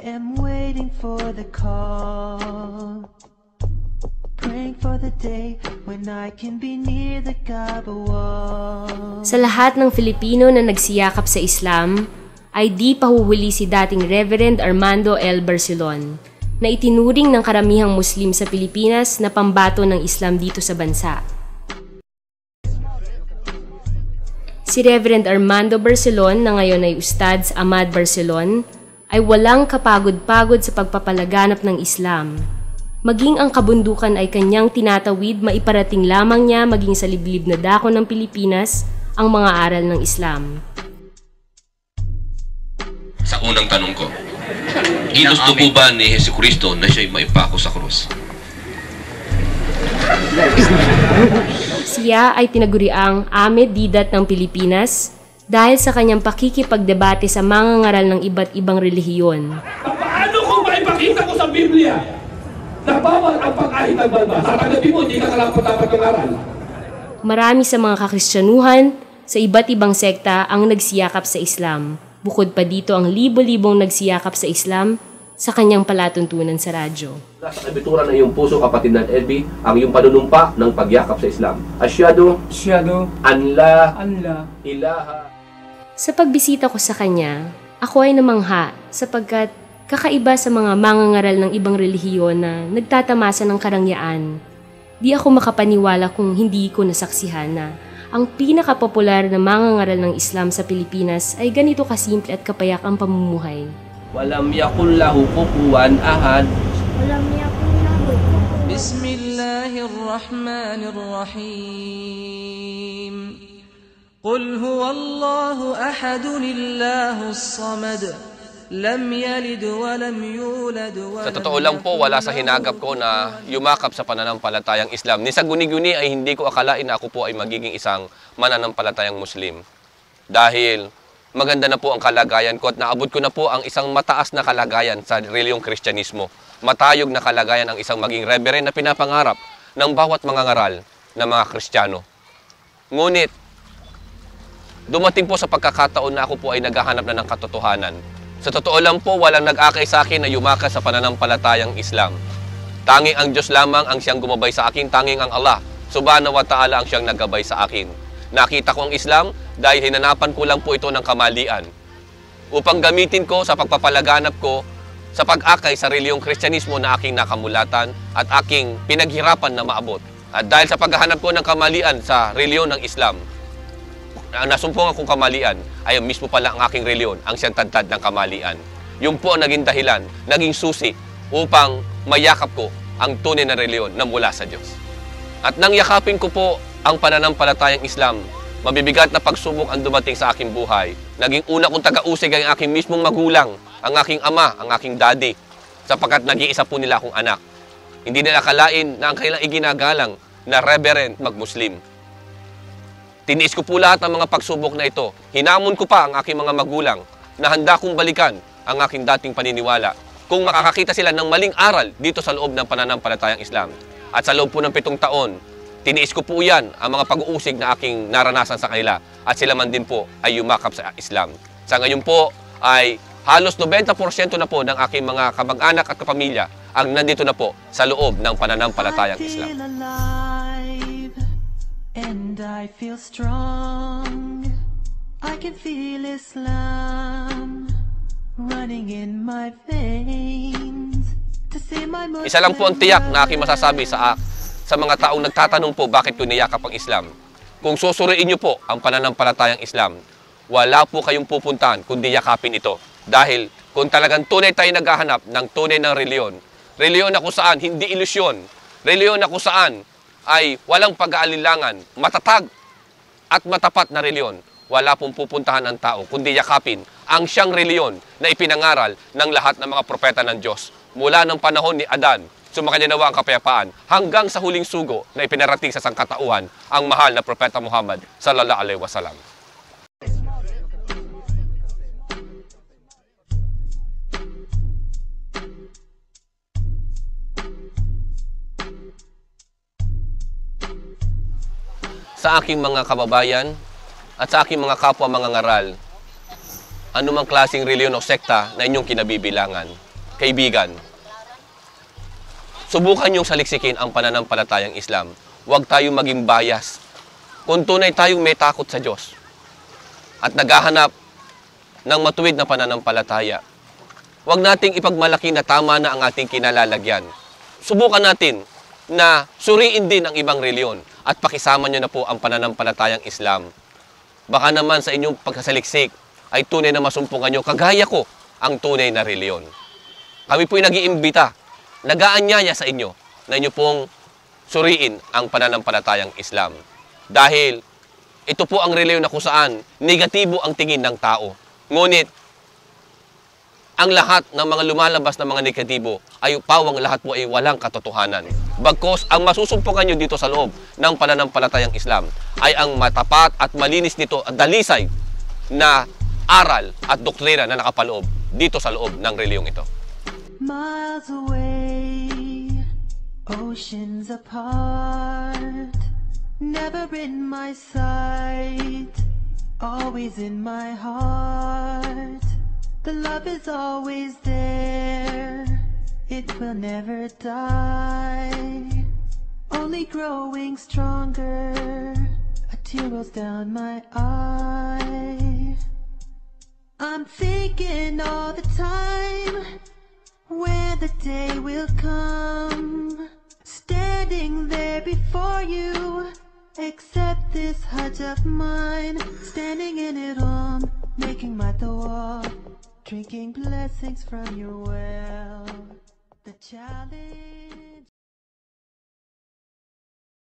am waiting for the call, praying for the day when I can be near the Kaaba wall. Sa lahat ng Filipino na nagsiyakap sa Islam, ay di pahuhuli si dating Reverend Armando L. Barcelon, na itinuring ng karamihang Muslim sa Pilipinas na pambato ng Islam dito sa bansa. Si Reverend Armando Barcelon, na ngayon ay Ustadz Ahmad Barcelon, ay walang kapagod-pagod sa pagpapalaganap ng Islam. Maging ang kabundukan ay kanyang tinatawid, maiparating lamang niya maging sa liblib na dako ng Pilipinas ang mga aral ng Islam. Sa unang tanong ko, ginusto po ba ni Jesucristo na siya'y maipako sa krus? Siya ay tinaguriang Ahmed Didat ng Pilipinas dahil sa kanyang pakikipagdebate sa mga ngaral ng iba't ibang relihiyon. Paano kung maipakita ko sa Biblia na bawal ang pag-ahit ng balba? Sa kagabi mo, hindi ka kalapat-dapat ng aral. Marami sa mga kakristyanuhan sa iba't ibang sekta ang nagsiyakap sa Islam. Bukod pa dito ang libo-libong nagsiyakap sa Islam sa kanyang palatuntunan sa radyo. Sa kabituran ng iyong puso, kapatid ng LB, ang iyong panunumpa ng pagyakap sa Islam. Asyhadu an la ilaha. Sa pagbisita ko sa kanya, ako ay namangha sapagkat kakaiba sa mga mangangaral ng ibang relihiyon na nagtatamasa ng karangyaan. Di ako makapaniwala kung hindi ko nasaksihan na ang pinakapopular na mangangaral ng Islam sa Pilipinas ay ganito kasimple at kapayak ang pamumuhay. Walam yakul lahu kufuwan ahad. Walam yakul lahu kufuwan. Bismillahirrahmanirrahim. Qul huwallahu ahadun illahus samad. Lam yalid wa lam yulad wa lam. Sa totoo lang po, wala sa hinagap ko na yumakap sa pananampalatayang Islam. Ni sa guni-guni ay hindi ko akalain na ako po ay magiging isang mananampalatayang Muslim. Dahil maganda na po ang kalagayan ko at naabot ko na po ang isang mataas na kalagayan sa reliyong Kristyanismo. Matayog na kalagayan ang isang maging reverend na pinapangarap ng bawat mga ngaral na mga Kristiyano. Ngunit, dumating po sa pagkakataon na ako po ay naghahanap na ng katotohanan. Sa totoo lang po, walang nag-akay sa akin na yumakas sa pananampalatayang Islam. Tanging ang Diyos lamang ang siyang gumabay sa akin, tanging ang Allah, subhanahu wa ta'ala ang siyang naggabay sa akin. Nakita ko ang Islam dahil hinanapan ko lang po ito ng kamalian. Upang gamitin ko sa pagpapalaganap ko sa pag-akay sa reliyong Kristyanismo na aking nakamulatan at aking pinaghirapan na maabot. At dahil sa paghahanap ko ng kamalian sa reliyon ng Islam, nasumpong akong kamalian ay mismo pala ang aking reliyon ang siyang tadtad ng kamalian. Yung po ang naging dahilan, naging susi upang mayakap ko ang tunay na reliyon na mula sa Diyos. At nang yakapin ko po ang pananampalatayang Islam, mabibigat na pagsubok ang dumating sa aking buhay. Naging una kong taga-usig ang aking mismong magulang, ang aking ama, ang aking daddy, sapagkat nag-iisa po nila akong anak. Hindi nila akalain na ang kanilang iginagalang na reverend mag-Muslim. Tiniis ko po lahat ng mga pagsubok na ito. Hinamon ko pa ang aking mga magulang na handa kong balikan ang aking dating paniniwala kung makakakita sila ng maling aral dito sa loob ng pananampalatayang Islam. At sa loob po ng 7 taon, tiniis ko po yan ang mga pag-uusig na aking naranasan sa kanila at sila man din po ay yumakap sa Islam. Sa ngayon po ay halos 90% na po ng aking mga kamag-anak at kapamilya ang nandito na po sa loob ng pananampalatayang Islam. And I feel strong. I can feel Islam running in my veins. To see my Isa lang po ang tiyak na aking masasabi sa mga taong nagtatanong po bakit ko niyakap ang Islam. Kung susuriin niyo po ang pananampalatayang Islam, wala po kayong pupuntahan kundi yakapin ito. Dahil kung talagang tunay tayo naghahanap ng tunay ng reliyon, reliyon na kung saan hindi ilusyon, reliyon na kung saan ay walang pag-aalilangan, matatag at matapat na reliyon, wala pong pupuntahan ang tao, kundi yakapin ang siyang reliyon na ipinangaral ng lahat ng mga propeta ng Diyos. Mula ng panahon ni Adan, sumakanya nawa ang kapayapaan, hanggang sa huling sugo na ipinarating sa sangkatauhan ang mahal na propeta Muhammad sallallahu alaihi wasallam. Sa aking mga kababayan at sa aking mga kapwa mga ngaral, anumang klaseng reliyon o sekta na inyong kinabibilangan, kaibigan, subukan niyong saliksikin ang pananampalatayang Islam. Huwag tayong maging bias. Kung tunay tayong may takot sa Diyos at naghahanap ng matuwid na pananampalataya, huwag nating ipagmalaki na tama na ang ating kinalalagyan. Subukan natin na suriin din ang ibang reliyon at pakisama nyo na po ang pananampalatayang Islam. Baka naman sa inyong pagkasaliksik ay tunay na masumpungan nyo, kagaya ko, ang tunay na reliyon. Kami po'y nag-iimbita, nag-aanyaya sa inyo na inyo pong suriin ang pananampalatayang Islam. Dahil ito po ang reliyon na kung saan negatibo ang tingin ng tao. Ngunit, ang lahat ng mga lumalabas na mga negatibo ay pawang lahat po ay walang katotohanan. Bagkos, ang masusumpungan nyo dito sa loob ng pananampalatayang Islam ay ang matapat at malinis nito at dalisay na aral at doktrina na nakapaloob dito sa loob ng reliyong ito. Miles away, oceans apart, never in my sight, always in my heart. The love is always there, it will never die, only growing stronger, a tear rolls down my eye. I'm thinking all the time when the day will come, standing there before you, accept this hut of mine, standing in it all, making my dua, drinking blessings from your well, the chalice.